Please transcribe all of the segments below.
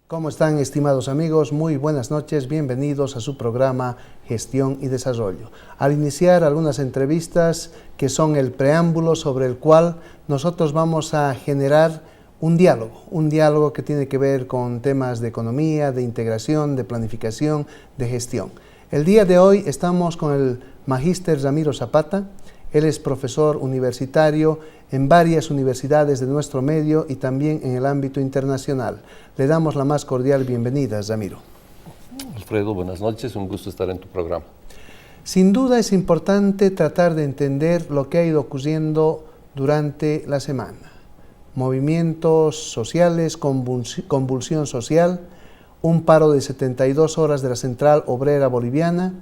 ¿Cómo están, estimados amigos? Muy buenas noches, bienvenidos a su programa Gestión y Desarrollo. Al iniciar algunas entrevistas que son el preámbulo sobre el cual nosotros vamos a generar un diálogo que tiene que ver con temas de economía, de integración, de planificación, de gestión. El día de hoy estamos con el magíster Ramiro Zapata. Él es profesor universitario en varias universidades de nuestro medio y también en el ámbito internacional. Le damos la más cordial bienvenida, Ramiro. Alfredo, buenas noches, un gusto estar en tu programa. Sin duda es importante tratar de entender lo que ha ido ocurriendo durante la semana. Movimientos sociales, convulsión social, un paro de 72 horas de la Central Obrera Boliviana,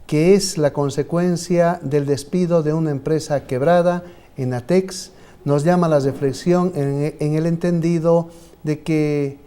que es la consecuencia del despido de una empresa quebrada, Enatex, nos llama a la reflexión en el entendido de que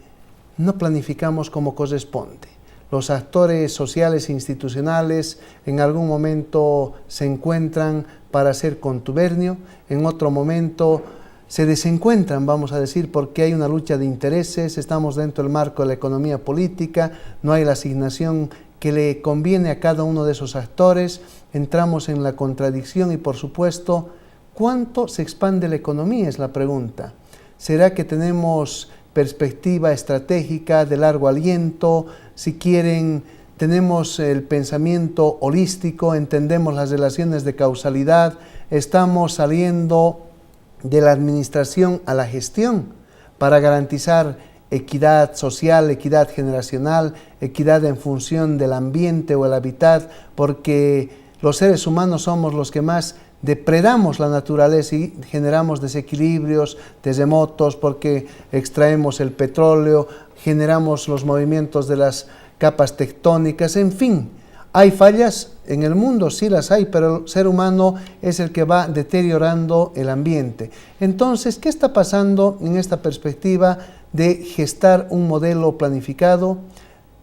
no planificamos como corresponde. Los actores sociales e institucionales en algún momento se encuentran para hacer contubernio, en otro momento se desencuentran, vamos a decir, porque hay una lucha de intereses, estamos dentro del marco de la economía política, no hay la asignación que le conviene a cada uno de esos actores, entramos en la contradicción y, por supuesto, ¿cuánto se expande la economía? Es la pregunta. ¿Será que tenemos perspectiva estratégica de largo aliento? Si quieren, tenemos el pensamiento holístico, entendemos las relaciones de causalidad, estamos saliendo de la administración a la gestión para garantizar equidad social, equidad generacional, equidad en función del ambiente o el hábitat, porque los seres humanos somos los que más depredamos la naturaleza y generamos desequilibrios, terremotos, porque extraemos el petróleo, generamos los movimientos de las capas tectónicas, en fin. ¿Hay fallas en el mundo? Sí las hay, pero el ser humano es el que va deteriorando el ambiente. Entonces, ¿qué está pasando en esta perspectiva de gestar un modelo planificado,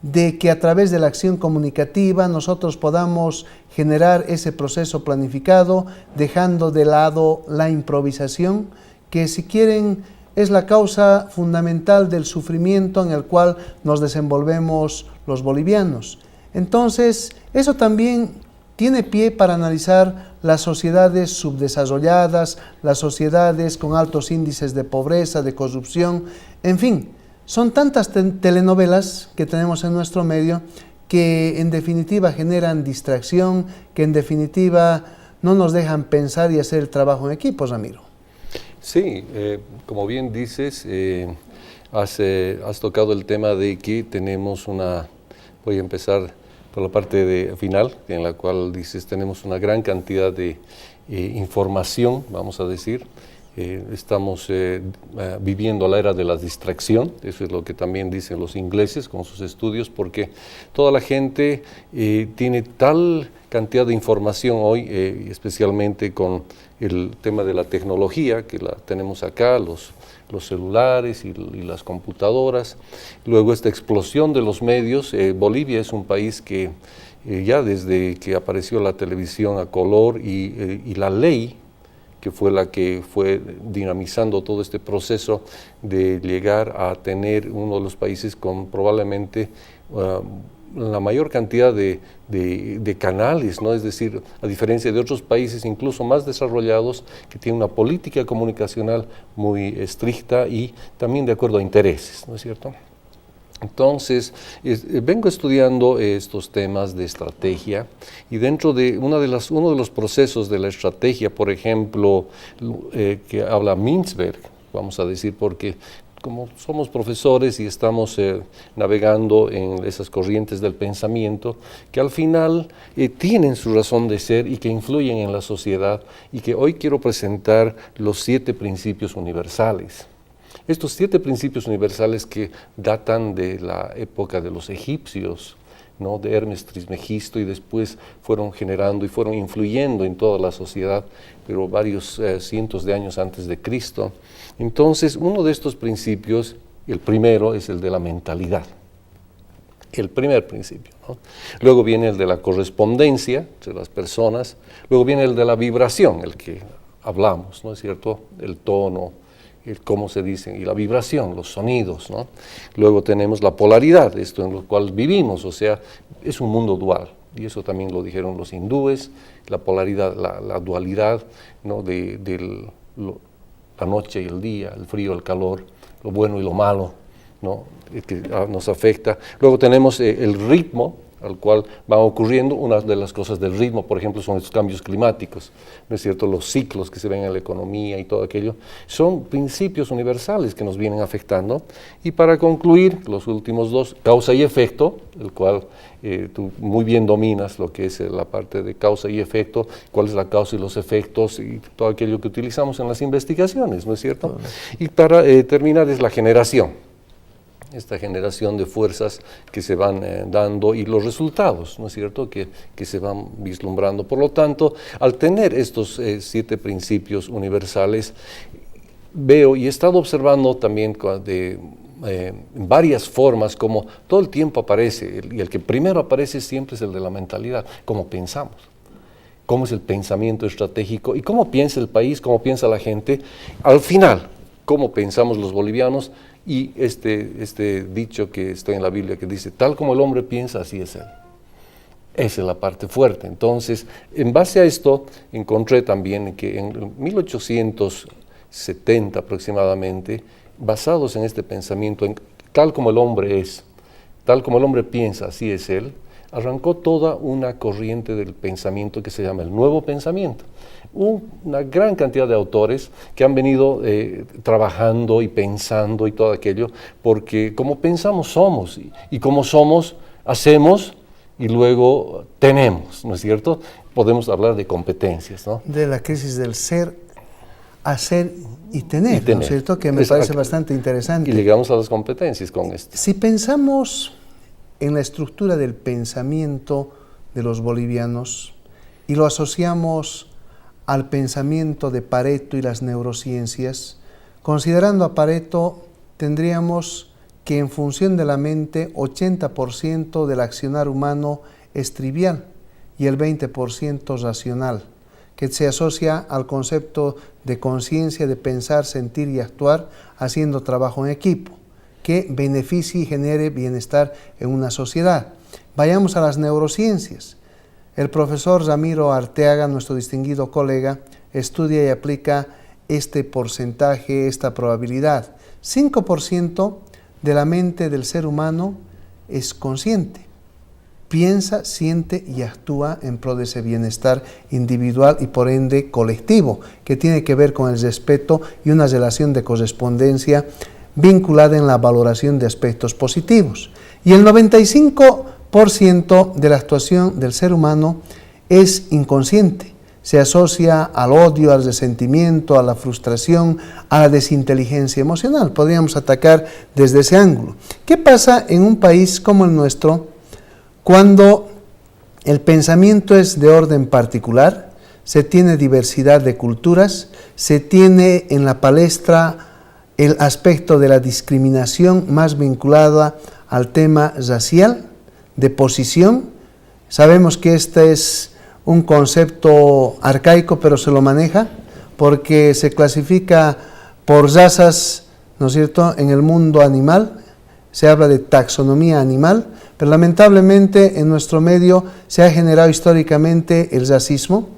de que a través de la acción comunicativa nosotros podamos generar ese proceso planificado, dejando de lado la improvisación, que si quieren es la causa fundamental del sufrimiento en el cual nos desenvolvemos los bolivianos? Entonces, eso también tiene pie para analizar las sociedades subdesarrolladas, las sociedades con altos índices de pobreza, de corrupción, en fin, son tantas telenovelas que tenemos en nuestro medio que en definitiva generan distracción, que en definitiva no nos dejan pensar y hacer el trabajo en equipo, Ramiro. Sí, como bien dices, has tocado el tema de que tenemos voy a empezar por la parte final, en la cual dices tenemos una gran cantidad de información, vamos a decir. Estamos viviendo la era de la distracción, eso es lo que también dicen los ingleses con sus estudios, porque toda la gente tiene tal cantidad de información hoy, especialmente con el tema de la tecnología, que la tenemos acá, los celulares y las computadoras. Luego esta explosión de los medios. Bolivia es un país que ya desde que apareció la televisión a color y la ley, que fue la que fue dinamizando todo este proceso de llegar a tener uno de los países con probablemente la mayor cantidad de canales, ¿no? Es decir, a diferencia de otros países incluso más desarrollados que tienen una política comunicacional muy estricta y también de acuerdo a intereses, ¿no es cierto? Entonces, vengo estudiando estos temas de estrategia y dentro de uno de los procesos de la estrategia, por ejemplo, que habla Mintzberg, vamos a decir, porque como somos profesores y estamos navegando en esas corrientes del pensamiento que al final tienen su razón de ser y que influyen en la sociedad, y que hoy quiero presentar los 7 principios universales. Estos 7 principios universales que datan de la época de los egipcios, ¿no? De Hermes Trismegisto, y después fueron generando y fueron influyendo en toda la sociedad, pero varios cientos de años antes de Cristo. Entonces, uno de estos principios, el primero, es el de la mentalidad. El primer principio, ¿no? Luego viene el de la correspondencia entre las personas, luego viene el de la vibración, el que hablamos, ¿no es cierto? El tono, cómo se dice, y la vibración, los sonidos, ¿no? Luego tenemos la polaridad, esto en lo cual vivimos, o sea, es un mundo dual, y eso también lo dijeron los hindúes, la polaridad, la dualidad, ¿no? La noche y el día, el frío, el calor, lo bueno y lo malo, ¿no? Que nos afecta. Luego tenemos el ritmo, al cual van ocurriendo. Una de las cosas del ritmo, por ejemplo, son los cambios climáticos, ¿no es cierto? Los ciclos que se ven en la economía y todo aquello, son principios universales que nos vienen afectando. Y para concluir, los últimos dos, causa y efecto, el cual tú muy bien dominas lo que es la parte de causa y efecto, cuál es la causa y los efectos y todo aquello que utilizamos en las investigaciones, ¿no es cierto? Y para terminar es la generación. Esta generación de fuerzas que se van dando y los resultados, ¿no es cierto?, que se van vislumbrando. Por lo tanto, al tener estos 7 principios universales, veo y he estado observando también en varias formas como todo el tiempo aparece, y el que primero aparece siempre es el de la mentalidad, cómo pensamos. Cómo es el pensamiento estratégico y cómo piensa el país, cómo piensa la gente. Al final, cómo pensamos los bolivianos. Y este dicho que está en la Biblia que dice, tal como el hombre piensa, así es él. Esa es la parte fuerte. Entonces, en base a esto, encontré también que en 1870 aproximadamente, basados en este pensamiento, en tal como el hombre es, tal como el hombre piensa, así es él, arrancó toda una corriente del pensamiento que se llama el nuevo pensamiento. Una gran cantidad de autores que han venido trabajando y pensando y todo aquello, porque como pensamos somos, y como somos, hacemos y luego tenemos, ¿no es cierto? Podemos hablar de competencias, ¿no? De la crisis del ser, hacer y tener, ¿no es cierto? Que me parece bastante interesante. Y llegamos a las competencias con esto. Si pensamos en la estructura del pensamiento de los bolivianos y lo asociamos al pensamiento de Pareto y las neurociencias, considerando a Pareto, tendríamos que en función de la mente, 80% del accionar humano es trivial y el 20% racional, que se asocia al concepto de conciencia, de pensar, sentir y actuar, haciendo trabajo en equipo, que beneficie y genere bienestar en una sociedad. Vayamos a las neurociencias. El profesor Ramiro Arteaga, nuestro distinguido colega, estudia y aplica este porcentaje, esta probabilidad. 5% de la mente del ser humano es consciente. Piensa, siente y actúa en pro de ese bienestar individual y por ende colectivo, que tiene que ver con el respeto y una relación de correspondencia vinculada en la valoración de aspectos positivos. Y el 95% de la actuación del ser humano es inconsciente, se asocia al odio, al resentimiento, a la frustración, a la desinteligencia emocional. Podríamos atacar desde ese ángulo. ¿Qué pasa en un país como el nuestro cuando el pensamiento es de orden particular, se tiene diversidad de culturas, se tiene en la palestra el aspecto de la discriminación más vinculada al tema racial, de posición? Sabemos que este es un concepto arcaico, pero se lo maneja porque se clasifica por razas, ¿no es cierto?, en el mundo animal, se habla de taxonomía animal, pero lamentablemente en nuestro medio se ha generado históricamente el racismo.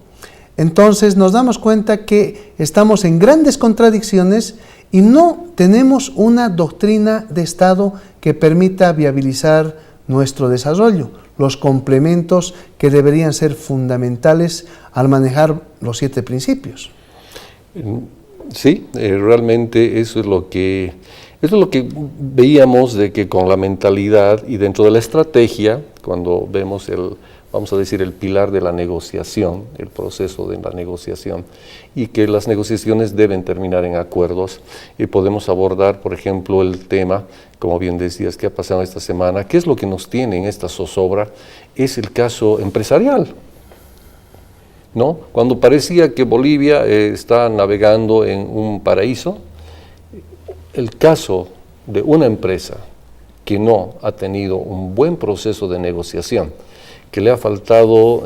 Entonces nos damos cuenta que estamos en grandes contradicciones y no tenemos una doctrina de Estado que permita viabilizar nuestro desarrollo, los complementos que deberían ser fundamentales al manejar los 7 principios. Sí, realmente eso es lo que veíamos, de que con la mentalidad y dentro de la estrategia, cuando vemos vamos a decir, el pilar de la negociación, el proceso de la negociación, y que las negociaciones deben terminar en acuerdos, y podemos abordar, por ejemplo, el tema, como bien decías, que ha pasado esta semana, qué es lo que nos tiene en esta zozobra, es el caso empresarial, ¿no? Cuando parecía que Bolivia está navegando en un paraíso, el caso de una empresa que no ha tenido un buen proceso de negociación, que le ha faltado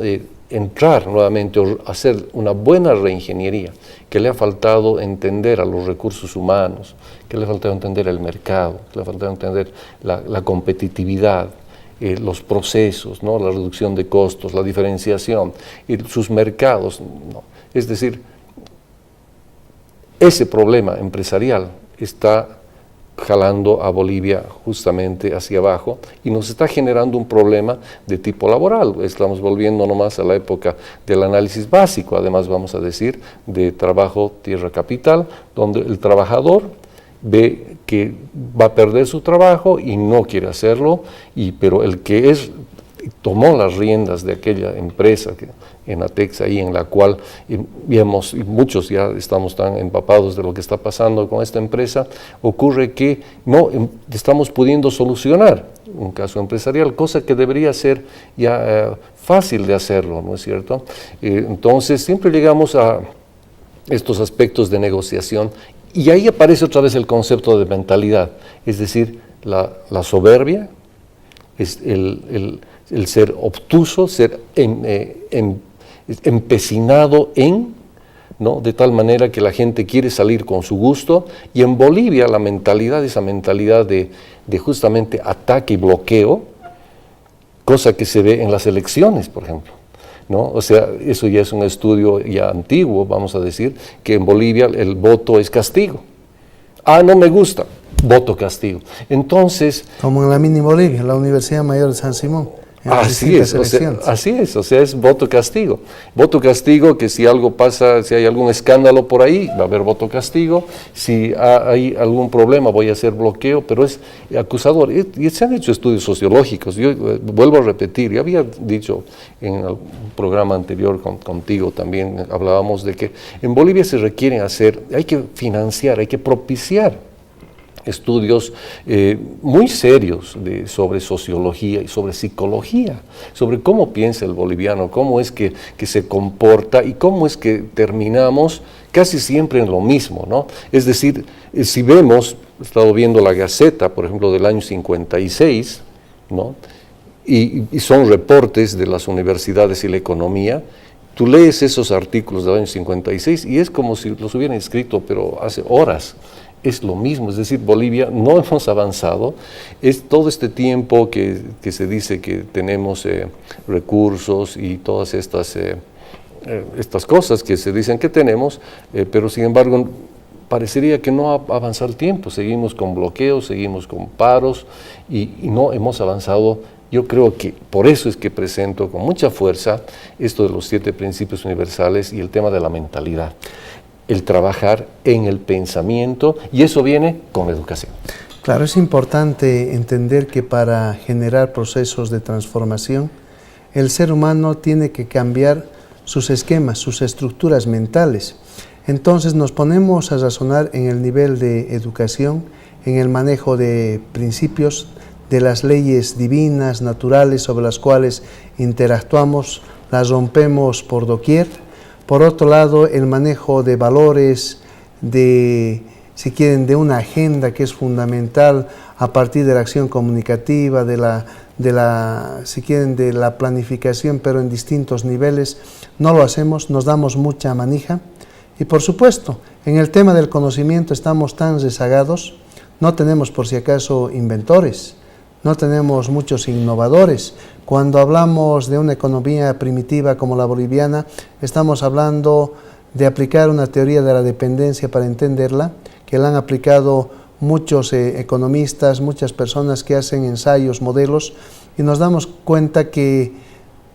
entrar nuevamente o hacer una buena reingeniería, que le ha faltado entender a los recursos humanos, que le ha faltado entender el mercado, que le ha faltado entender la competitividad, los procesos, ¿no? La reducción de costos, la diferenciación, y sus mercados, ¿no? Es decir, ese problema empresarial está jalando a Bolivia justamente hacia abajo y nos está generando un problema de tipo laboral. Estamos volviendo nomás a la época del análisis básico, además vamos a decir, de trabajo tierra-capital, donde el trabajador ve que va a perder su trabajo y no quiere hacerlo, pero el que tomó las riendas de aquella empresa en Atex, ahí en la cual muchos ya estamos tan empapados de lo que está pasando con esta empresa, ocurre que no estamos pudiendo solucionar un caso empresarial, cosa que debería ser ya fácil de hacerlo, ¿no es cierto? Entonces siempre llegamos a estos aspectos de negociación y ahí aparece otra vez el concepto de mentalidad, es decir, la soberbia, es el ser obtuso, ser empecinado ¿no? De tal manera que la gente quiere salir con su gusto, y en Bolivia la mentalidad, esa mentalidad de justamente ataque y bloqueo, cosa que se ve en las elecciones, por ejemplo, ¿no? O sea, eso ya es un estudio ya antiguo, vamos a decir, que en Bolivia el voto es castigo. Ah, no me gusta, voto castigo. Entonces... Como en la mini Bolivia, la Universidad Mayor de San Simón. Así es, o sea, es voto castigo. Voto castigo, que si algo pasa, si hay algún escándalo por ahí, va a haber voto castigo. Si hay algún problema, voy a hacer bloqueo, pero es acusador. Y se han hecho estudios sociológicos. Yo vuelvo a repetir, yo había dicho en un programa anterior contigo también, hablábamos de que en Bolivia se requieren hay que financiar, hay que propiciar estudios muy serios sobre sociología y sobre psicología, sobre cómo piensa el boliviano, cómo es que se comporta y cómo es que terminamos casi siempre en lo mismo, ¿no? Es decir, si vemos, he estado viendo la Gaceta, por ejemplo, del año 56, ¿no? Y son reportes de las universidades y la economía. Tú lees esos artículos del año 56 y es como si los hubieran escrito, pero hace horas. Es lo mismo, es decir, Bolivia no hemos avanzado, es todo este tiempo que se dice que tenemos recursos y todas estas cosas que se dicen que tenemos, pero sin embargo parecería que no ha avanzado el tiempo, seguimos con bloqueos, seguimos con paros y no hemos avanzado. Yo creo que por eso es que presento con mucha fuerza esto de los 7 principios universales y el tema de la mentalidad. El trabajar en el pensamiento, y eso viene con educación. Claro, es importante entender que para generar procesos de transformación, el ser humano tiene que cambiar sus esquemas, sus estructuras mentales. Entonces nos ponemos a razonar en el nivel de educación, en el manejo de principios, de las leyes divinas, naturales, sobre las cuales interactuamos, las rompemos por doquier. Por otro lado, el manejo de valores, si quieren, de una agenda que es fundamental a partir de la acción comunicativa, si quieren, de la planificación, pero en distintos niveles. No lo hacemos, nos damos mucha manija. Y por supuesto, en el tema del conocimiento estamos tan rezagados, no tenemos por si acaso inventores, no tenemos muchos innovadores. Cuando hablamos de una economía primitiva como la boliviana, estamos hablando de aplicar una teoría de la dependencia para entenderla, que la han aplicado muchos economistas, muchas personas que hacen ensayos, modelos, y nos damos cuenta que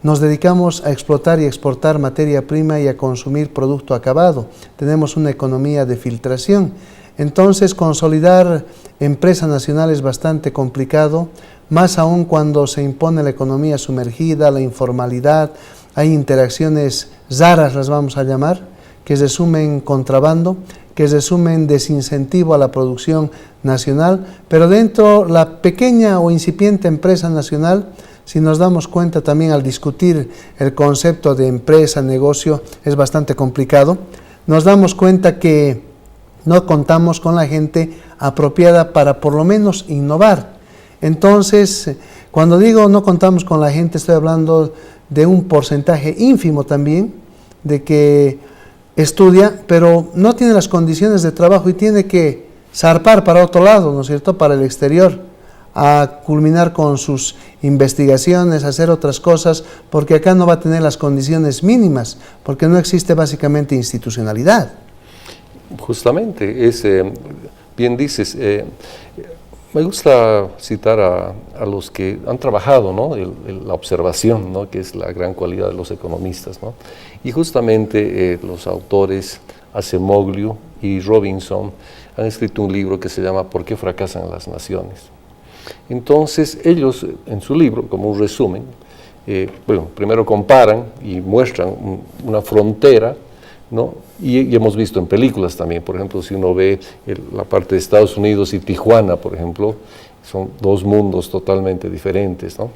nos dedicamos a explotar y exportar materia prima y a consumir producto acabado. Tenemos una economía de filtración. Entonces, consolidar empresas nacionales es bastante complicado, más aún cuando se impone la economía sumergida, la informalidad, hay interacciones raras, las vamos a llamar, que resumen contrabando, que resumen desincentivo a la producción nacional, pero dentro de la pequeña o incipiente empresa nacional, si nos damos cuenta también al discutir el concepto de empresa, negocio, es bastante complicado, nos damos cuenta que no contamos con la gente apropiada para por lo menos innovar. Entonces, Cuando digo no contamos con la gente, estoy hablando de un porcentaje ínfimo también, de que estudia, pero no tiene las condiciones de trabajo y tiene que zarpar para otro lado, ¿no es cierto?, para el exterior, a culminar con sus investigaciones, hacer otras cosas, porque acá no va a tener las condiciones mínimas, porque no existe básicamente institucionalidad. Justamente, bien dices, me gusta citar a los que han trabajado, ¿no?, la observación, ¿no?, que es la gran cualidad de los economistas, ¿no? Y justamente los autores Acemoglu y Robinson han escrito un libro que se llama ¿Por qué fracasan las naciones? Entonces ellos en su libro, como un resumen, bueno, primero comparan y muestran una frontera, ¿no? Y hemos visto en películas también, por ejemplo, si uno ve la parte de Estados Unidos y Tijuana, por ejemplo, son dos mundos totalmente diferentes, ¿no?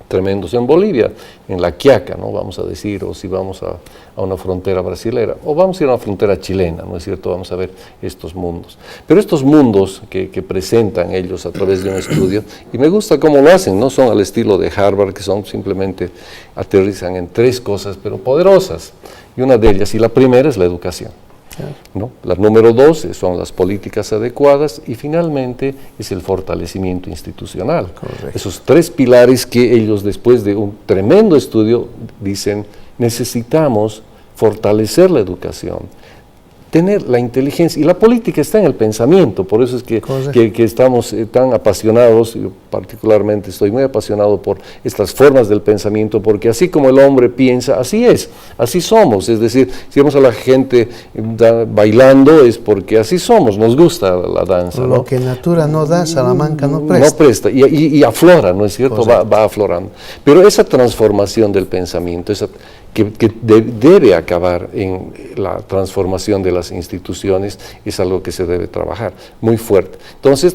Tremendos. En Bolivia, en La Quiaca, ¿no?, vamos a decir, o si vamos a una frontera brasilera, o vamos a ir a una frontera chilena, ¿no es cierto?, vamos a ver estos mundos. Pero estos mundos que presentan ellos a través de un estudio, y me gusta cómo lo hacen, no son al estilo de Harvard, que son simplemente aterrizan en tres cosas, pero poderosas, y una de ellas, y la primera es la educación, ¿no? La número dos son las políticas adecuadas y finalmente es el fortalecimiento institucional. Correcto. Esos tres pilares que ellos después de un tremendo estudio dicen necesitamos fortalecer la educación, tener la inteligencia, y la política está en el pensamiento, por eso es que estamos tan apasionados, yo particularmente estoy muy apasionado por estas formas del pensamiento, porque así como el hombre piensa, así es, así somos, es decir, si vemos a la gente bailando es porque así somos, nos gusta la danza. Lo que natura no da, Salamanca no presta. No presta, y aflora, ¿no es cierto?, va aflorando. Pero esa transformación del pensamiento, que debe acabar en la transformación de las instituciones, es algo que se debe trabajar muy fuerte. Entonces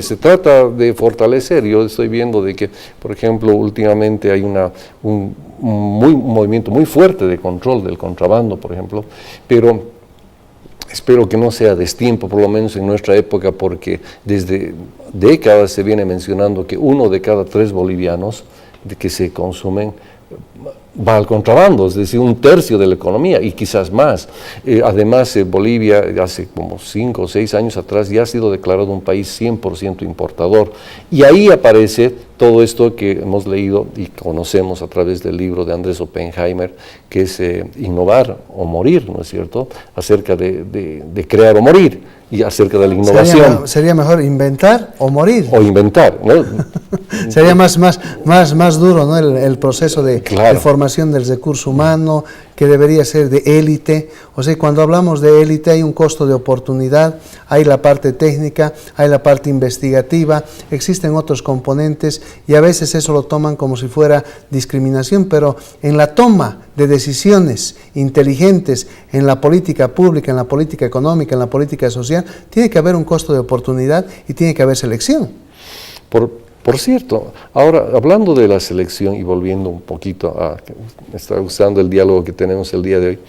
se trata de fortalecer. Yo estoy viendo de que, por ejemplo, últimamente hay un movimiento muy fuerte de control del contrabando, por ejemplo, pero espero que no sea destiempo, por lo menos en nuestra época, porque desde décadas se viene mencionando que 1 de cada 3 bolivianos de que se consumen va al contrabando, es decir, 1/3 de la economía y quizás más. Además, Bolivia hace como 5 o 6 años atrás ya ha sido declarado un país 100% importador. Y ahí aparece todo esto que hemos leído y conocemos a través del libro de Andrés Oppenheimer, que es Innovar o Morir, ¿no es cierto?, acerca de crear o morir. Y acerca de la innovación. Sería mejor inventar o morir. O inventar, ¿no? Sería más duro, ¿no?, el proceso de formación del recurso humano, que debería ser de élite. O sea, cuando hablamos de élite hay un costo de oportunidad, hay la parte técnica, hay la parte investigativa, existen otros componentes y a veces eso lo toman como si fuera discriminación, pero en la toma de decisiones inteligentes en la política pública, en la política económica, en la política social, tiene que haber un costo de oportunidad y tiene que haber selección. Por cierto, ahora hablando de la selección y volviendo un poquito me está gustando el diálogo que tenemos el día de hoy,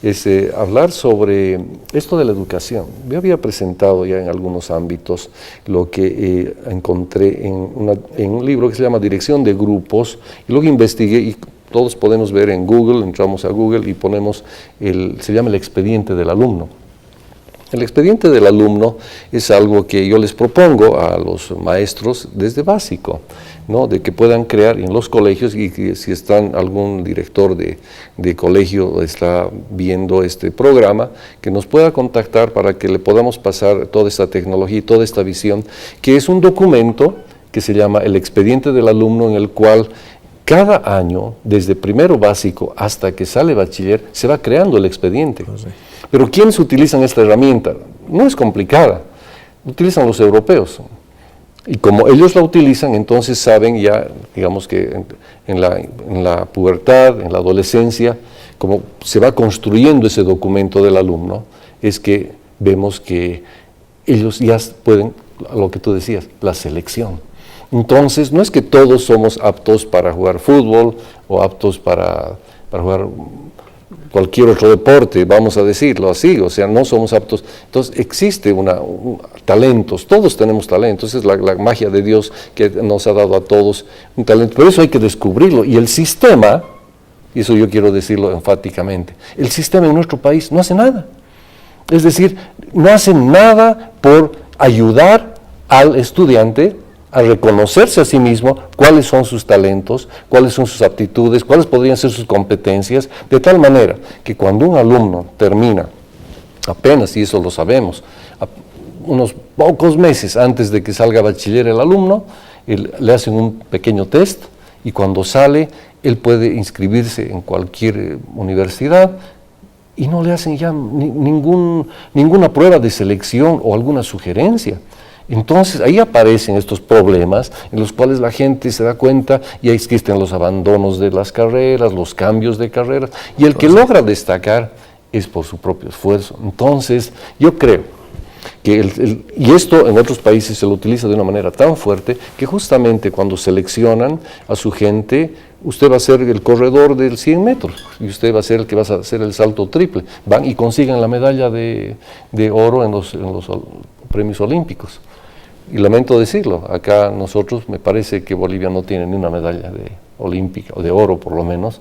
es hablar sobre esto de la educación. Yo había presentado ya en algunos ámbitos lo que encontré en un libro que se llama Dirección de Grupos, y luego investigué y todos podemos ver en Google, entramos a Google y ponemos, se llama el expediente del alumno. El expediente del alumno es algo que yo les propongo a los maestros desde básico, ¿no?, de que puedan crear en los colegios, y que si algún director de colegio está viendo este programa, que nos pueda contactar para que le podamos pasar toda esta tecnología y toda esta visión, que es un documento que se llama el expediente del alumno, en el cual cada año, desde primero básico hasta que sale bachiller, se va creando el expediente. Pues sí. Pero ¿quiénes utilizan esta herramienta? No es complicada, utilizan los europeos. Y como ellos la utilizan, entonces saben ya, digamos que en la pubertad, en la adolescencia, como se va construyendo ese documento del alumno, es que vemos que ellos ya pueden, lo que tú decías, la selección. Entonces, no es que todos somos aptos para jugar fútbol o aptos para jugar cualquier otro deporte, vamos a decirlo así, o sea, no somos aptos. Entonces existe talentos, todos tenemos talentos, es la magia de Dios que nos ha dado a todos un talento, pero eso hay que descubrirlo. Y el sistema, y eso yo quiero decirlo enfáticamente, el sistema en nuestro país no hace nada. Es decir, no hacen nada por ayudar al estudiante a reconocerse a sí mismo cuáles son sus talentos, cuáles son sus aptitudes, cuáles podrían ser sus competencias, de tal manera que cuando un alumno termina, apenas, y eso lo sabemos, unos pocos meses antes de que salga a bachiller el alumno, le hacen un pequeño test y cuando sale, él puede inscribirse en cualquier universidad y no le hacen ya ninguna prueba de selección o alguna sugerencia. Entonces ahí aparecen estos problemas en los cuales la gente se da cuenta y ahí existen los abandonos de las carreras, los cambios de carreras, y el que logra destacar es por su propio esfuerzo. Entonces yo creo que y esto en otros países se lo utiliza de una manera tan fuerte que justamente cuando seleccionan a su gente, usted va a ser el corredor del 100 metros y usted va a ser el que va a hacer el salto triple. Van y consiguen la medalla de oro en los premios olímpicos. Y lamento decirlo, acá nosotros, me parece que Bolivia no tiene ni una medalla olímpica, o de oro por lo menos,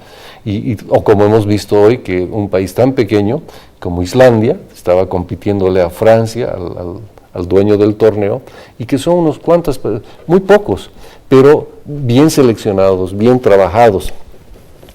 o como hemos visto hoy, que un país tan pequeño como Islandia estaba compitiéndole a Francia, al dueño del torneo, y que son unos cuantos, muy pocos, pero bien seleccionados, bien trabajados.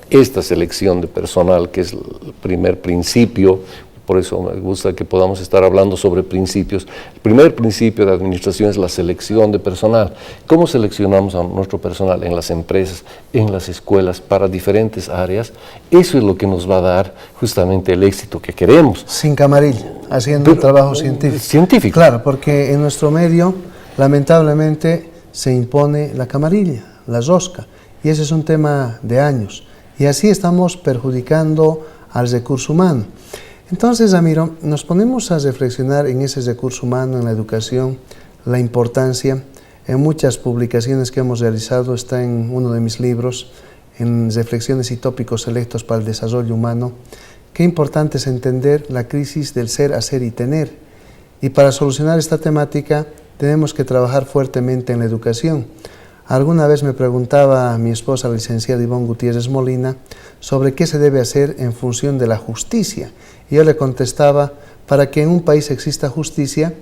Esta selección de personal, que es el primer principio, por eso me gusta que podamos estar hablando sobre principios. El primer principio de administración es la selección de personal. ¿Cómo seleccionamos a nuestro personal en las empresas, en las escuelas, para diferentes áreas? Eso es lo que nos va a dar justamente el éxito que queremos. Sin camarilla, haciendo un trabajo científico. Científico. Claro, porque en nuestro medio, lamentablemente, se impone la camarilla, la rosca, y ese es un tema de años. Y así estamos perjudicando al recurso humano. Entonces, Ramiro, nos ponemos a reflexionar en ese recurso humano, en la educación, la importancia. En muchas publicaciones que hemos realizado, está en uno de mis libros, en Reflexiones y tópicos selectos para el desarrollo humano. Qué importante es entender la crisis del ser, hacer y tener. Y para solucionar esta temática, tenemos que trabajar fuertemente en la educación. Alguna vez me preguntaba mi esposa, la licenciada Ivonne Gutiérrez Molina, sobre qué se debe hacer en función de la justicia. Y yo le contestaba, para que en un país exista justicia,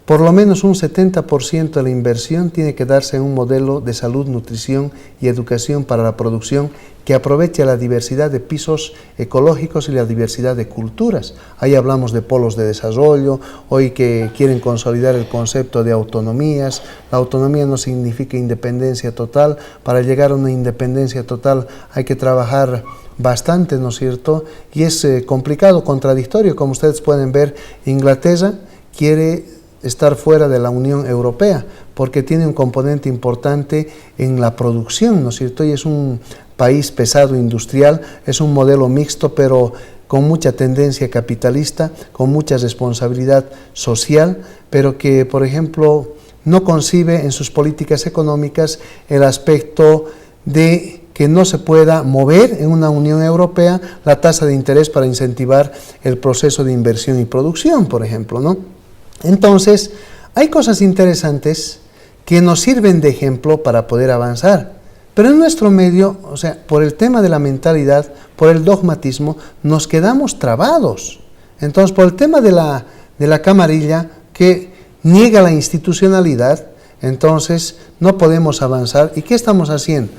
por lo menos un 70% de la inversión tiene que darse en un modelo de salud, nutrición y educación para la producción que aproveche la diversidad de pisos ecológicos y la diversidad de culturas. Ahí hablamos de polos de desarrollo, hoy que quieren consolidar el concepto de autonomías. La autonomía no significa independencia total. Para llegar a una independencia total hay que trabajar bastante, ¿no es cierto? Y es complicado, contradictorio. Como ustedes pueden ver, Inglaterra quiere estar fuera de la Unión Europea porque tiene un componente importante en la producción, ¿no es cierto? Y es un país pesado industrial, es un modelo mixto, pero con mucha tendencia capitalista, con mucha responsabilidad social, pero que, por ejemplo, no concibe en sus políticas económicas el aspecto de que no se pueda mover en una Unión Europea la tasa de interés para incentivar el proceso de inversión y producción, por ejemplo, ¿no? Entonces, hay cosas interesantes que nos sirven de ejemplo para poder avanzar, pero en nuestro medio, o sea, por el tema de la mentalidad, por el dogmatismo, nos quedamos trabados. Entonces, por el tema de la camarilla, que niega la institucionalidad, entonces no podemos avanzar. ¿Y qué estamos haciendo?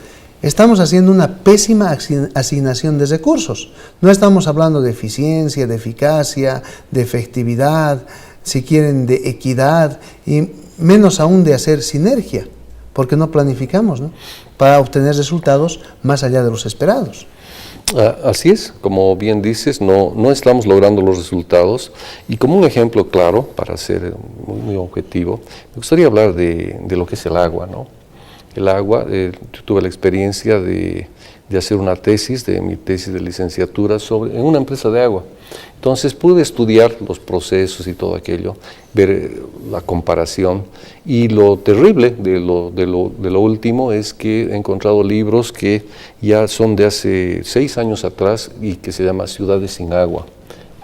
Estamos haciendo una pésima asignación de recursos. No estamos hablando de eficiencia, de eficacia, de efectividad, si quieren, de equidad, y menos aún de hacer sinergia, porque no planificamos, ¿no?, para obtener resultados más allá de los esperados. Así es, como bien dices, no estamos logrando los resultados, y como un ejemplo claro, para ser muy objetivo, me gustaría hablar de lo que es el agua, ¿no? El agua, yo tuve la experiencia de hacer una tesis, de mi tesis de licenciatura en una empresa de agua. Entonces pude estudiar los procesos y todo aquello, ver la comparación, y lo terrible de lo último es que he encontrado libros que ya son de hace 6 años atrás y que se llama Ciudades sin agua.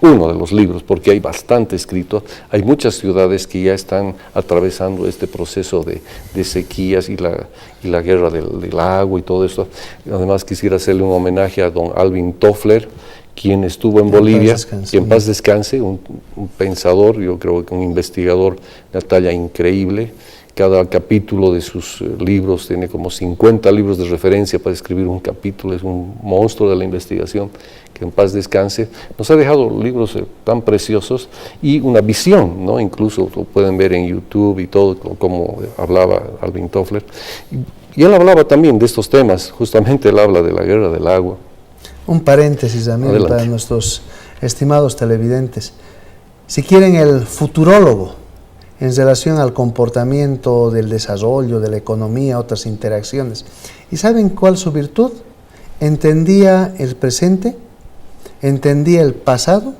Uno de los libros, porque hay bastante escrito, hay muchas ciudades que ya están atravesando este proceso de sequías y la guerra del agua y todo esto. Además quisiera hacerle un homenaje a don Alvin Toffler, quien estuvo en Bolivia, que en paz descanse, un pensador, yo creo que un investigador de talla increíble. Cada capítulo de sus libros tiene como 50 libros de referencia para escribir un capítulo, es un monstruo de la investigación, que en paz descanse. Nos ha dejado libros tan preciosos y una visión, ¿no? Incluso lo pueden ver en YouTube y todo, como hablaba Alvin Toffler. Y él hablaba también de estos temas, justamente él habla de la guerra del agua. Un paréntesis también Adelante. para nuestros estimados televidentes. Si quieren, el futurólogo en relación al comportamiento del desarrollo, de la economía, otras interacciones. ¿Y saben cuál es su virtud? Entendía el presente, entendía el pasado,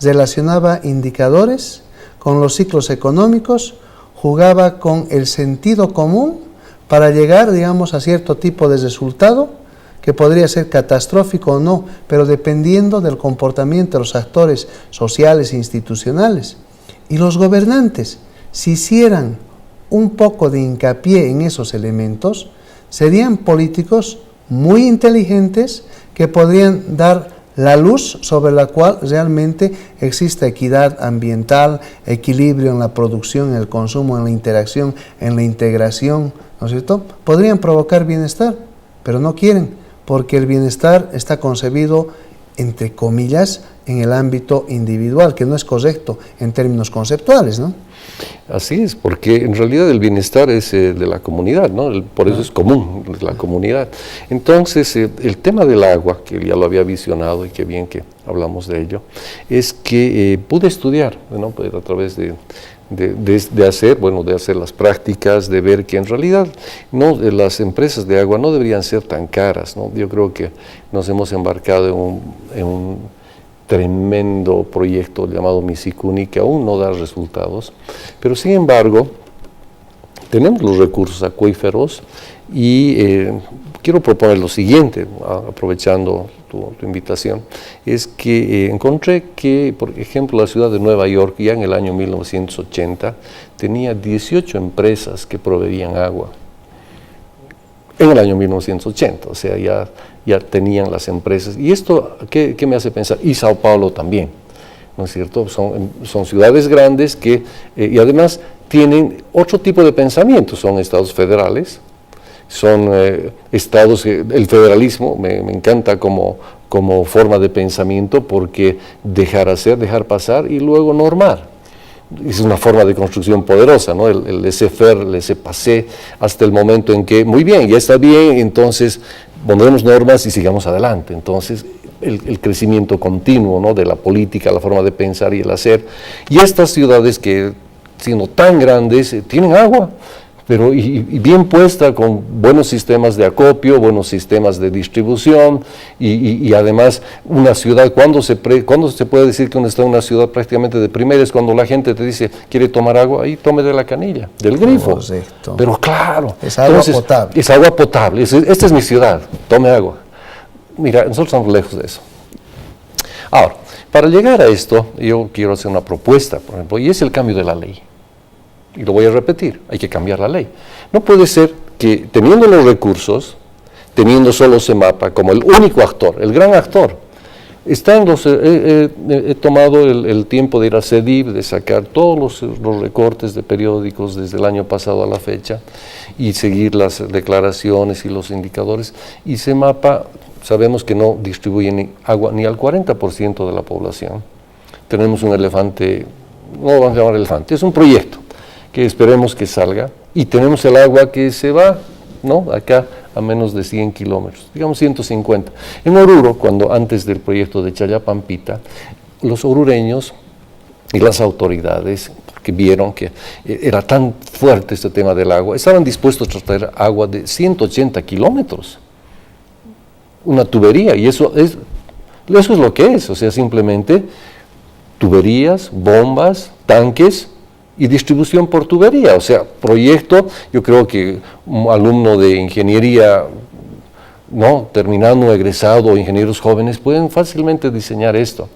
relacionaba indicadores con los ciclos económicos, jugaba con el sentido común para llegar, digamos, a cierto tipo de resultado que podría ser catastrófico o no, pero dependiendo del comportamiento de los actores sociales e institucionales. Y los gobernantes, si hicieran un poco de hincapié en esos elementos, serían políticos muy inteligentes que podrían dar la luz sobre la cual realmente existe equidad ambiental, equilibrio en la producción, en el consumo, en la interacción, en la integración, ¿no es cierto? Podrían provocar bienestar, pero no quieren, porque el bienestar está concebido, entre comillas, en el ámbito individual, que no es correcto en términos conceptuales, ¿no? Así es, porque en realidad el bienestar es de la comunidad, ¿no? Por eso es común, la comunidad. Entonces, el tema del agua, que ya lo había visionado y qué bien que hablamos de ello, es que pude estudiar, ¿no? Pues a través de hacer las prácticas, de ver que en realidad las empresas de agua no deberían ser tan caras, ¿no? Yo creo que nos hemos embarcado en un tremendo proyecto llamado Misikuni, que aún no da resultados, pero sin embargo tenemos los recursos acuíferos y quiero proponer lo siguiente, aprovechando tu invitación, es que encontré que, por ejemplo, la ciudad de Nueva York ya en el año 1980 tenía 18 empresas que proveían agua. En el año 1980, o sea, ya tenían las empresas. Y esto, ¿qué me hace pensar? Y Sao Paulo también, ¿no es cierto? Son ciudades grandes que, y además tienen otro tipo de pensamiento, son estados federales, son estados, el federalismo me encanta como forma de pensamiento, porque dejar hacer, dejar pasar y luego normar. Es una forma de construcción poderosa, ¿no? El laissez-faire, laissez-passer, hasta el momento en que, muy bien, ya está bien, entonces pondremos normas y sigamos adelante. Entonces, el crecimiento continuo, ¿no? De la política, la forma de pensar y el hacer. Y estas ciudades que, siendo tan grandes, tienen agua, pero y bien puesta, con buenos sistemas de acopio, buenos sistemas de distribución, y además una ciudad, ¿cuándo se puede decir que uno está en una ciudad prácticamente de primera? Es cuando la gente te dice, ¿quiere tomar agua? Ahí tome de la canilla, del grifo. Correcto. Pero claro. Es agua potable. Es agua potable, esta es mi ciudad, tome agua. Mira, nosotros estamos lejos de eso. Ahora, para llegar a esto, yo quiero hacer una propuesta, por ejemplo, y es el cambio de la ley. Y lo voy a repetir, hay que cambiar la ley. No puede ser que teniendo los recursos, teniendo solo CEMAPA como el único actor, el gran actor, he tomado el tiempo de ir a CEDIV, de sacar todos los recortes de periódicos desde el año pasado a la fecha y seguir las declaraciones y los indicadores. Y CEMAPA sabemos que no distribuye ni agua ni al 40% de la población. Tenemos un elefante, no lo vamos a llamar elefante, es un proyecto que esperemos que salga, y tenemos el agua que se va, ¿no? Acá a menos de 100 kilómetros, digamos 150. En Oruro, antes del proyecto de Challapampita, los orureños y las autoridades que vieron que era tan fuerte este tema del agua, estaban dispuestos a traer agua de 180 kilómetros, una tubería, y eso es lo que es, o sea, simplemente tuberías, bombas, tanques y distribución por tubería. O sea, proyecto, yo creo que un alumno de ingeniería, ¿no?, terminando, egresado, ingenieros jóvenes, pueden fácilmente diseñar esto.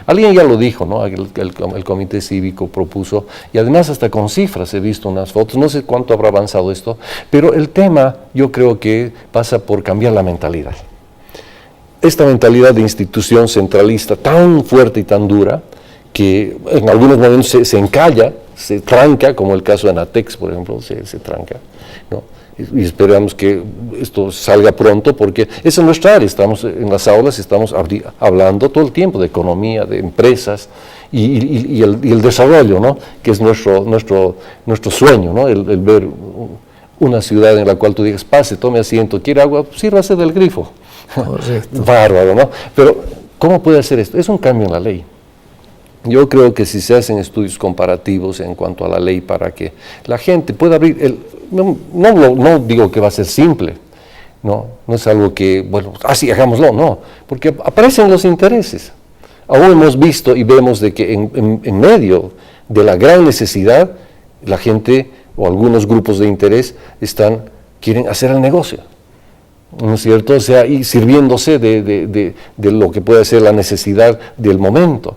Alguien ya lo dijo, ¿no? El comité cívico propuso, y además hasta con cifras he visto unas fotos, no sé cuánto habrá avanzado esto, pero el tema yo creo que pasa por cambiar la mentalidad. Esta mentalidad de institución centralista tan fuerte y tan dura, que en algunos momentos se encalla, se tranca, como el caso de Anatex, por ejemplo, se tranca, ¿no? Y esperamos que esto salga pronto, porque esa es nuestra área. Estamos en las aulas, estamos hablando todo el tiempo de economía, de empresas y el desarrollo, ¿no?, que es nuestro sueño, ¿no?, el ver una ciudad en la cual tú digas, pase, tome asiento, quiere agua, sírvase del grifo. Correcto. Bárbaro, ¿no? Pero, ¿cómo puede hacer esto? Es un cambio en la ley. Yo creo que si se hacen estudios comparativos en cuanto a la ley para que la gente pueda abrir, no digo que va a ser simple, no es algo que, bueno, así hagámoslo, no, porque aparecen los intereses. Aún hemos visto y vemos de que en medio de la gran necesidad, la gente o algunos grupos de interés quieren hacer el negocio, ¿no es cierto? O sea, y sirviéndose de lo que puede ser la necesidad del momento.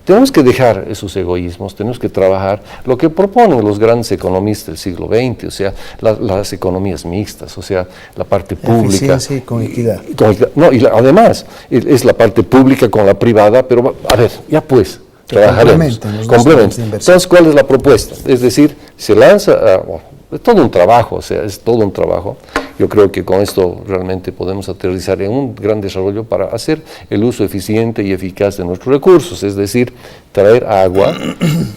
Tenemos que dejar esos egoísmos, tenemos que trabajar lo que proponen los grandes economistas del siglo XX, o sea, las economías mixtas, o sea, la parte pública. Eficiencia y con equidad. Además, es la parte pública con la privada, pero a ver, ya pues, trabajaremos. Complementen. Entonces, ¿cuál es la propuesta? Es decir, se lanza, es todo un trabajo, o sea, es todo un trabajo. Yo creo que con esto realmente podemos aterrizar en un gran desarrollo para hacer el uso eficiente y eficaz de nuestros recursos, es decir, traer agua,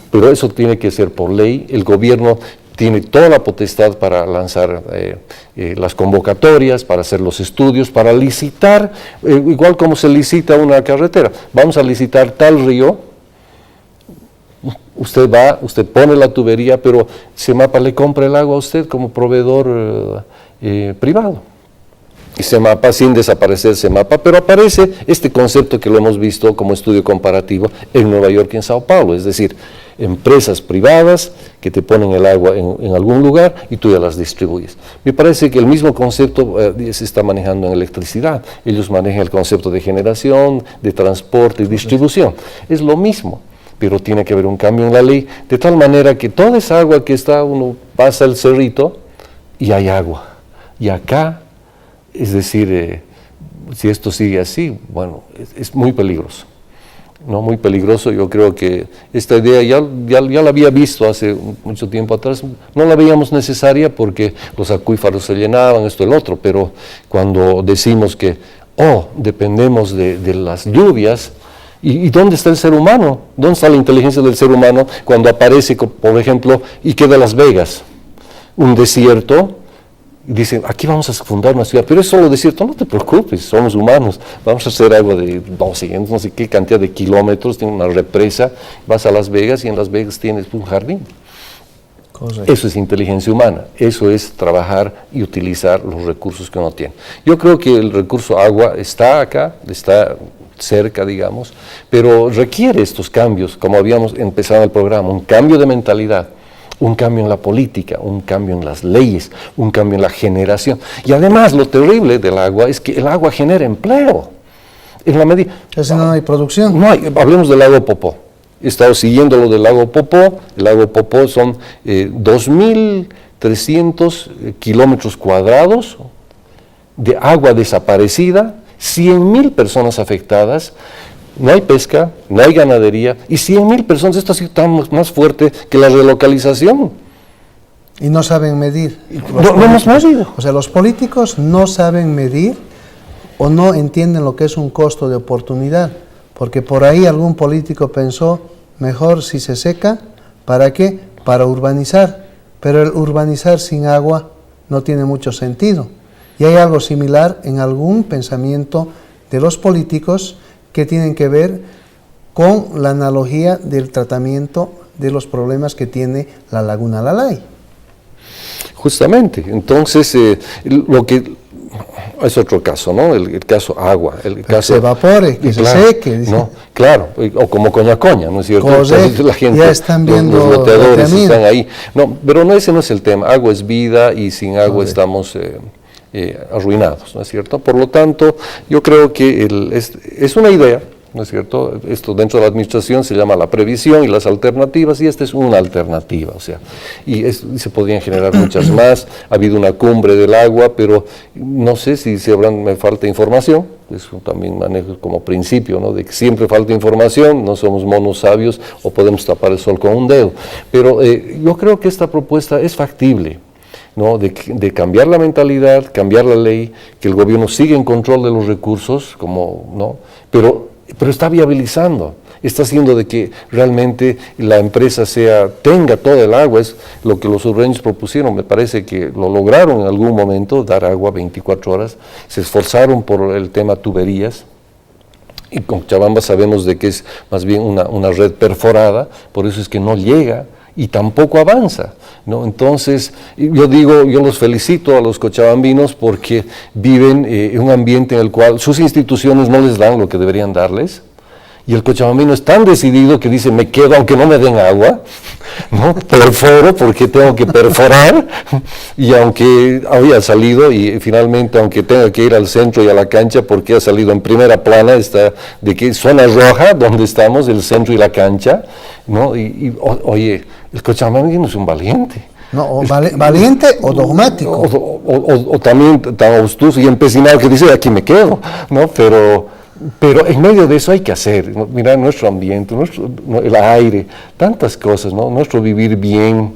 pero eso tiene que ser por ley. El gobierno tiene toda la potestad para lanzar las convocatorias, para hacer los estudios, para licitar, igual como se licita una carretera. Vamos a licitar tal río, usted va, usted pone la tubería, pero CEMAPA le compra el agua a usted como proveedor privado. Y CEMAPA, sin desaparecer CEMAPA, pero aparece este concepto que lo hemos visto como estudio comparativo en Nueva York y en Sao Paulo, es decir, empresas privadas que te ponen el agua en algún lugar y tú ya las distribuyes. Me parece que el mismo concepto se está manejando en electricidad. Ellos manejan el concepto de generación, de transporte y distribución. Es lo mismo, pero tiene que haber un cambio en la ley, de tal manera que toda esa agua que está, uno pasa el cerrito y hay agua. Y acá, es decir, si esto sigue así, bueno, es muy peligroso, ¿no? Muy peligroso. Yo creo que esta idea ya la había visto hace mucho tiempo atrás, no la veíamos necesaria porque los acuíferos se llenaban, esto y el otro, pero cuando decimos que, dependemos de las lluvias, ¿y dónde está el ser humano? ¿Dónde está la inteligencia del ser humano cuando aparece, por ejemplo, y queda Las Vegas, un desierto? Y dicen, aquí vamos a fundar una ciudad, pero es solo desierto. No te preocupes, somos humanos, vamos a hacer algo de no sé qué cantidad de kilómetros, tiene una represa, vas a Las Vegas y en Las Vegas tienes un jardín. Correcto. Eso es inteligencia humana, eso es trabajar y utilizar los recursos que uno tiene. Yo creo que el recurso agua está acá, está cerca, digamos, pero requiere estos cambios, como habíamos empezado el programa, un cambio de mentalidad, un cambio en la política, un cambio en las leyes, un cambio en la generación. Y además lo terrible del agua es que el agua genera empleo. En la medida... ¿Eso no hay producción? No hay, hablemos del lago Popó. He estado siguiendo lo del lago Popó. El lago Popó son 2.300 kilómetros cuadrados de agua desaparecida, 100.000 personas afectadas. No hay pesca, no hay ganadería, y 100.000 personas, esto ha sido tan más fuerte que la relocalización. Y no saben medir. No hemos medido. O sea, los políticos no saben medir o no entienden lo que es un costo de oportunidad, porque por ahí algún político pensó, mejor si se seca, ¿para qué? Para urbanizar, pero el urbanizar sin agua no tiene mucho sentido. Y hay algo similar en algún pensamiento de los políticos que tienen que ver con la analogía del tratamiento de los problemas que tiene la laguna Lalay. Justamente, entonces, es otro caso, ¿no? El caso agua. Que se evapore, que claro, se seque. Dice. ¿no? Claro, o como coña, ¿no es cierto? Correcto. La gente, ya están viendo los loteadores están ahí. No, pero no, ese no es el tema. Agua es vida y sin agua estamos arruinados, ¿no es cierto? Por lo tanto, yo creo que es una idea, ¿no es cierto? Esto dentro de la administración se llama la previsión y las alternativas, y esta es una alternativa, o sea, y se podrían generar muchas más. Ha habido una cumbre del agua, pero no sé si me falta información, eso también manejo como principio, ¿no? De que siempre falta información, no somos monos sabios o podemos tapar el sol con un dedo, pero yo creo que esta propuesta es factible, ¿no? De cambiar la mentalidad, cambiar la ley, que el gobierno siga en control de los recursos, ¿no? Pero está viabilizando, está haciendo de que realmente la empresa tenga toda el agua. Es lo que los sureños propusieron, me parece que lo lograron en algún momento, dar agua 24 horas, se esforzaron por el tema tuberías, y con Cochabamba sabemos de que es más bien una red perforada, por eso es que no llega y tampoco avanza, ¿no? Entonces, yo los felicito a los cochabambinos porque viven en un ambiente en el cual sus instituciones no les dan lo que deberían darles, y el cochabambino es tan decidido que dice, me quedo aunque no me den agua, ¿no? Perforo porque tengo que perforar, y aunque había salido, y finalmente aunque tenga que ir al centro y a la cancha, porque ha salido en primera plana, está de que zona roja, donde estamos, el centro y la cancha, ¿no? Oye, el cochabambino es un valiente. No, valiente o dogmático. O también tan obstuso y empecinado que dice, aquí me quedo, ¿no? Pero en medio de eso hay que hacer, ¿no? Mirar nuestro ambiente, el aire, tantas cosas, ¿no? Nuestro vivir bien,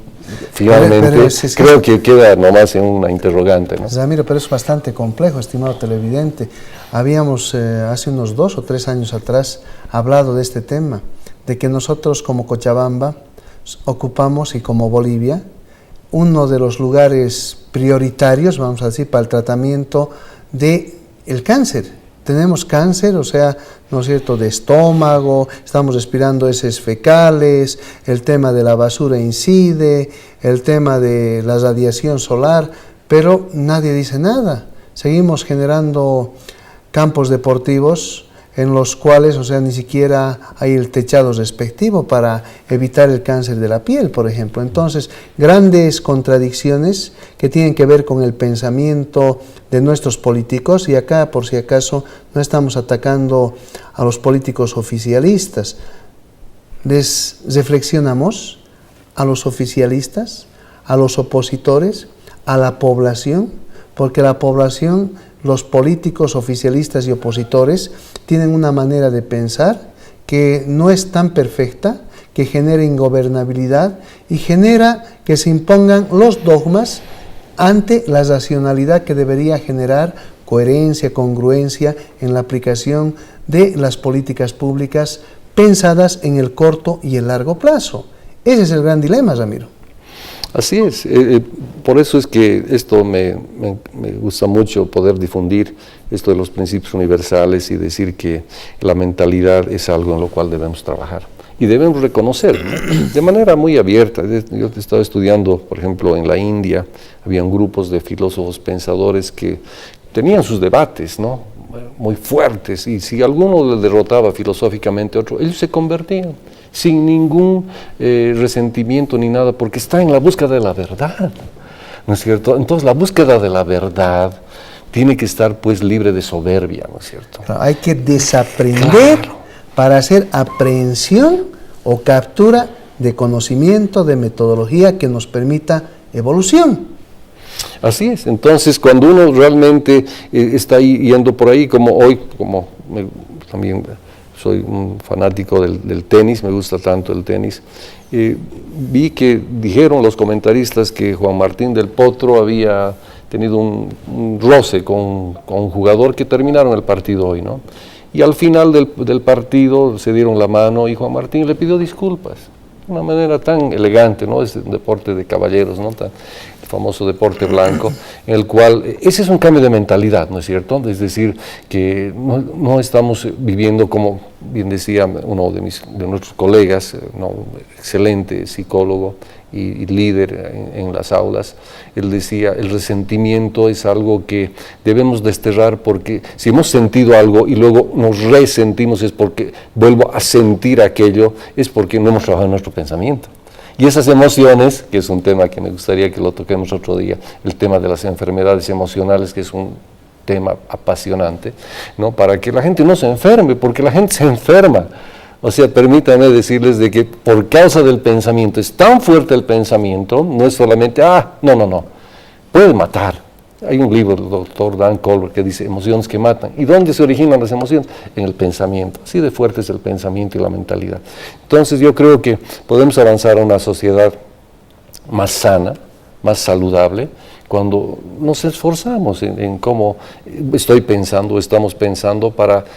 finalmente, creo que queda nomás en una interrogante, ¿no? Ramiro, pero es bastante complejo, estimado televidente. Habíamos hace unos 2 o 3 años atrás hablado de este tema, de que nosotros como Cochabamba ocupamos, y como Bolivia, uno de los lugares prioritarios, vamos a decir, para el tratamiento del cáncer. Tenemos cáncer, o sea, ¿no es cierto?, de estómago, estamos respirando heces fecales, el tema de la basura incide, el tema de la radiación solar, pero nadie dice nada. Seguimos generando campos deportivos en los cuales, o sea, ni siquiera hay el techado respectivo para evitar el cáncer de la piel, por ejemplo. Entonces, grandes contradicciones que tienen que ver con el pensamiento de nuestros políticos, y acá, por si acaso, no estamos atacando a los políticos oficialistas. Les reflexionamos a los oficialistas, a los opositores, a la población, porque la población, los políticos oficialistas y opositores tienen una manera de pensar que no es tan perfecta, que genera ingobernabilidad y genera que se impongan los dogmas ante la racionalidad que debería generar coherencia, congruencia en la aplicación de las políticas públicas pensadas en el corto y el largo plazo. Ese es el gran dilema, Ramiro. Así es, por eso es que esto me gusta mucho poder difundir esto de los principios universales y decir que la mentalidad es algo en lo cual debemos trabajar y debemos reconocer, ¿no? De manera muy abierta. Yo estaba estudiando, por ejemplo, en la India, habían grupos de filósofos pensadores que tenían sus debates, ¿no?, muy fuertes, y si alguno le derrotaba filosóficamente a otro, ellos se convertían sin ningún resentimiento ni nada, porque está en la búsqueda de la verdad, ¿no es cierto? Entonces la búsqueda de la verdad tiene que estar pues libre de soberbia, ¿no es cierto? Hay que desaprender para hacer aprehensión o captura de conocimiento, de metodología que nos permita evolución. Así es. Entonces, cuando uno realmente está ahí, yendo por ahí, como hoy, también soy un fanático del tenis, me gusta tanto el tenis, vi que dijeron los comentaristas que Juan Martín del Potro había tenido un roce con un jugador, que terminaron el partido hoy, ¿no? Y al final del partido se dieron la mano y Juan Martín le pidió disculpas. De una manera tan elegante, ¿no? Es un deporte de caballeros, ¿no? famoso deporte blanco, en el cual ese es un cambio de mentalidad, ¿no es cierto? Es decir, que no estamos viviendo como bien decía uno de nuestros colegas, un excelente psicólogo y líder en las aulas. Él decía, el resentimiento es algo que debemos desterrar, porque si hemos sentido algo y luego nos resentimos es porque vuelvo a sentir aquello, es porque no hemos trabajado en nuestro pensamiento. Y esas emociones, que es un tema que me gustaría que lo toquemos otro día, el tema de las enfermedades emocionales, que es un tema apasionante, ¿no? Para que la gente no se enferme, porque la gente se enferma. O sea, permítanme decirles de que por causa del pensamiento, es tan fuerte el pensamiento, no es solamente, no, puede matar. Hay un libro del doctor Dan Colbert que dice emociones que matan. ¿Y dónde se originan las emociones? En el pensamiento. Así de fuerte es el pensamiento y la mentalidad. Entonces yo creo que podemos avanzar a una sociedad más sana, más saludable, cuando nos esforzamos en cómo estoy pensando, estamos pensando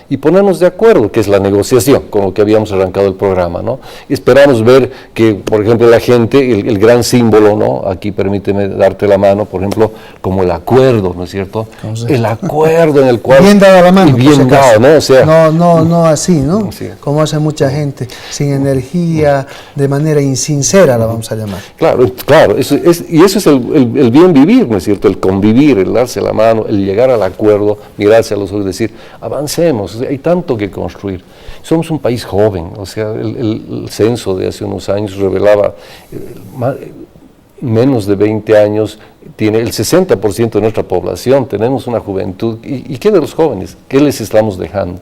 y ponernos de acuerdo, que es la negociación, con lo que habíamos arrancado el programa, ¿no? Esperamos ver que, por ejemplo, la gente, el gran símbolo, ¿no? Aquí permíteme darte la mano, por ejemplo, como el acuerdo, ¿no es cierto? El acuerdo en el cual... Bien dada la mano, y bien dado, ¿no? O sea, no así, ¿no? Sí. Como hace mucha gente, sin energía, de manera insincera la vamos a llamar. Claro, y eso es el bien vivir, ¿no es cierto? El convivir, el darse la mano, el llegar al acuerdo, mirarse a los ojos y decir, avancemos, o sea, hay tanto que construir. Somos un país joven, o sea, el censo de hace unos años revelaba menos de 20 años, tiene el 60% de nuestra población, tenemos una juventud. ¿Y qué de los jóvenes? ¿Qué les estamos dejando?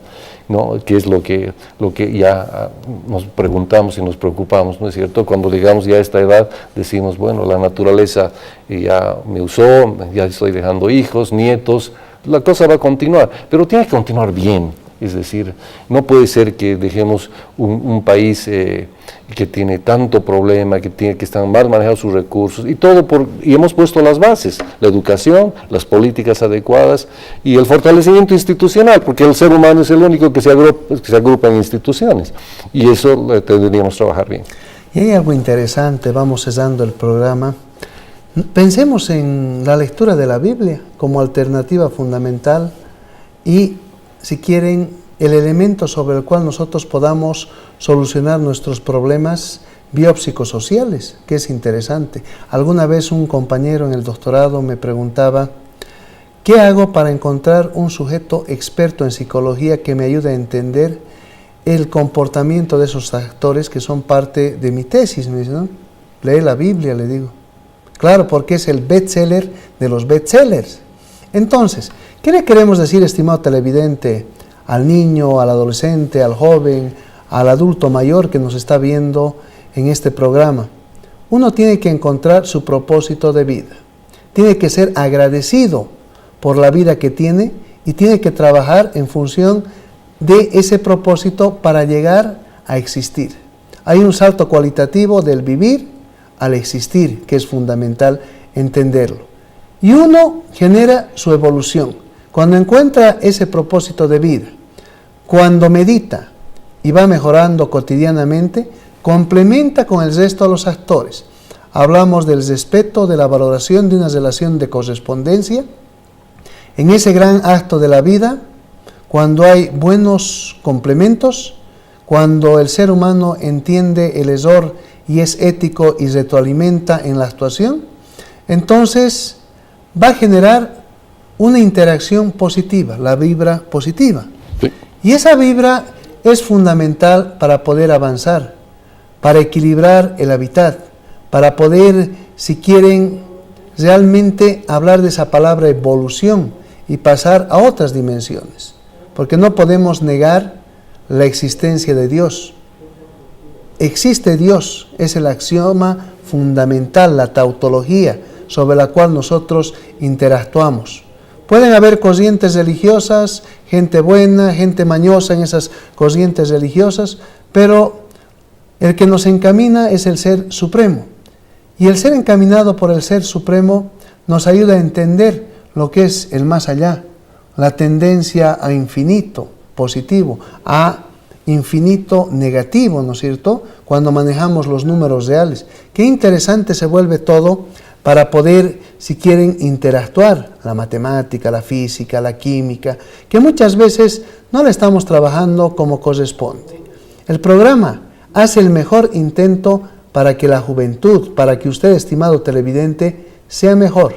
¿No? ¿Qué es lo que ya nos preguntamos y nos preocupamos, ¿no es cierto? Cuando llegamos ya a esta edad, decimos, bueno, la naturaleza ya me usó, ya estoy dejando hijos, nietos, la cosa va a continuar, pero tiene que continuar bien. Es decir, no puede ser que dejemos un país que tiene tanto problema, que están mal manejados sus recursos, y hemos puesto las bases, la educación, las políticas adecuadas y el fortalecimiento institucional, porque el ser humano es el único que se agrupa en instituciones, y eso tendríamos que trabajar bien. Y hay algo interesante, vamos cesando el programa. Pensemos en la lectura de la Biblia como alternativa fundamental y, si quieren, el elemento sobre el cual nosotros podamos solucionar nuestros problemas biopsicosociales, que es interesante. Alguna vez un compañero en el doctorado me preguntaba, ¿qué hago para encontrar un sujeto experto en psicología que me ayude a entender el comportamiento de esos actores que son parte de mi tesis? Me dice, ¿no? Lee la Biblia, le digo. Claro, porque es el bestseller de los bestsellers. Entonces, ¿qué le queremos decir, estimado televidente, al niño, al adolescente, al joven, al adulto mayor que nos está viendo en este programa? Uno tiene que encontrar su propósito de vida. Tiene que ser agradecido por la vida que tiene y tiene que trabajar en función de ese propósito para llegar a existir. Hay un salto cualitativo del vivir al existir, que es fundamental entenderlo. Y uno genera su evolución. Cuando encuentra ese propósito de vida, cuando medita y va mejorando cotidianamente, complementa con el resto de los actores. Hablamos del respeto, de la valoración de una relación de correspondencia. En ese gran acto de la vida, cuando hay buenos complementos, cuando el ser humano entiende el error y es ético y retroalimenta en la actuación, entonces va a generar una interacción positiva, la vibra positiva. Sí. Y esa vibra es fundamental para poder avanzar, para equilibrar el hábitat, para poder, si quieren, realmente hablar de esa palabra evolución y pasar a otras dimensiones. Porque no podemos negar la existencia de Dios. Existe Dios, es el axioma fundamental, la tautología sobre la cual nosotros interactuamos. Pueden haber corrientes religiosas, gente buena, gente mañosa en esas corrientes religiosas, pero el que nos encamina es el Ser Supremo. Y el ser encaminado por el Ser Supremo nos ayuda a entender lo que es el más allá, la tendencia a infinito positivo, a infinito negativo, ¿no es cierto?, cuando manejamos los números reales. Qué interesante se vuelve todo para poder, si quieren, interactuar, la matemática, la física, la química, que muchas veces no la estamos trabajando como corresponde. El programa hace el mejor intento para que la juventud, para que usted, estimado televidente, sea mejor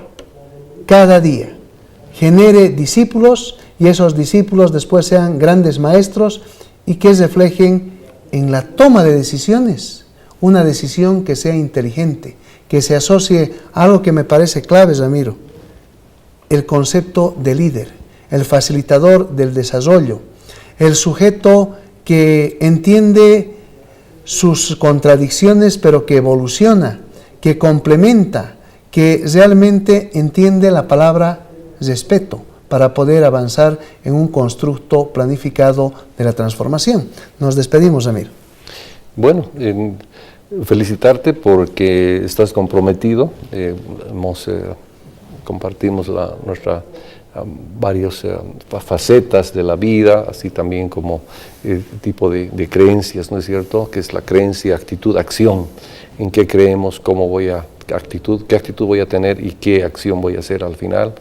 cada día, genere discípulos y esos discípulos después sean grandes maestros y que reflejen en la toma de decisiones, una decisión que sea inteligente, que se asocie a algo que me parece clave, Ramiro, el concepto de líder, el facilitador del desarrollo, el sujeto que entiende sus contradicciones pero que evoluciona, que complementa, que realmente entiende la palabra respeto para poder avanzar en un constructo planificado de la transformación. Nos despedimos, Ramiro. Bueno, felicitarte porque estás comprometido. Compartimos nuestra varias facetas de la vida, así también como tipo de creencias, ¿no es cierto? Que es la creencia, actitud, acción. En qué creemos, qué actitud voy a tener y qué acción voy a hacer al final.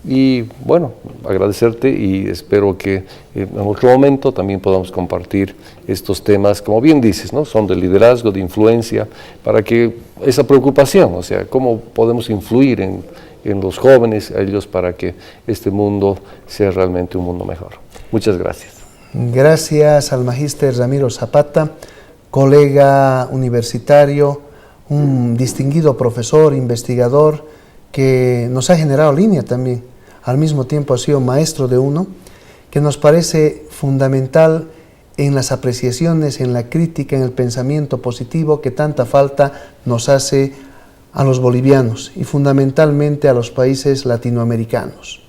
Y bueno, agradecerte y espero que en otro momento también podamos compartir estos temas, como bien dices, ¿no? Son de liderazgo, de influencia, para que esa preocupación, o sea, cómo podemos influir en los jóvenes, a ellos, para que este mundo sea realmente un mundo mejor. Muchas gracias. Gracias al magíster Ramiro Zapata, colega universitario, un distinguido profesor, investigador, que nos ha generado línea también. Al mismo tiempo ha sido maestro de uno, que nos parece fundamental en las apreciaciones, en la crítica, en el pensamiento positivo que tanta falta nos hace a los bolivianos y fundamentalmente a los países latinoamericanos.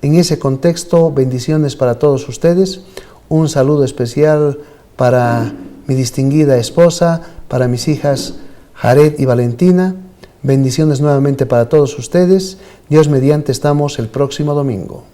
En ese contexto, bendiciones para todos ustedes, un saludo especial para mi distinguida esposa, para mis hijas Jared y Valentina. Bendiciones nuevamente para todos ustedes. Dios mediante, estamos el próximo domingo.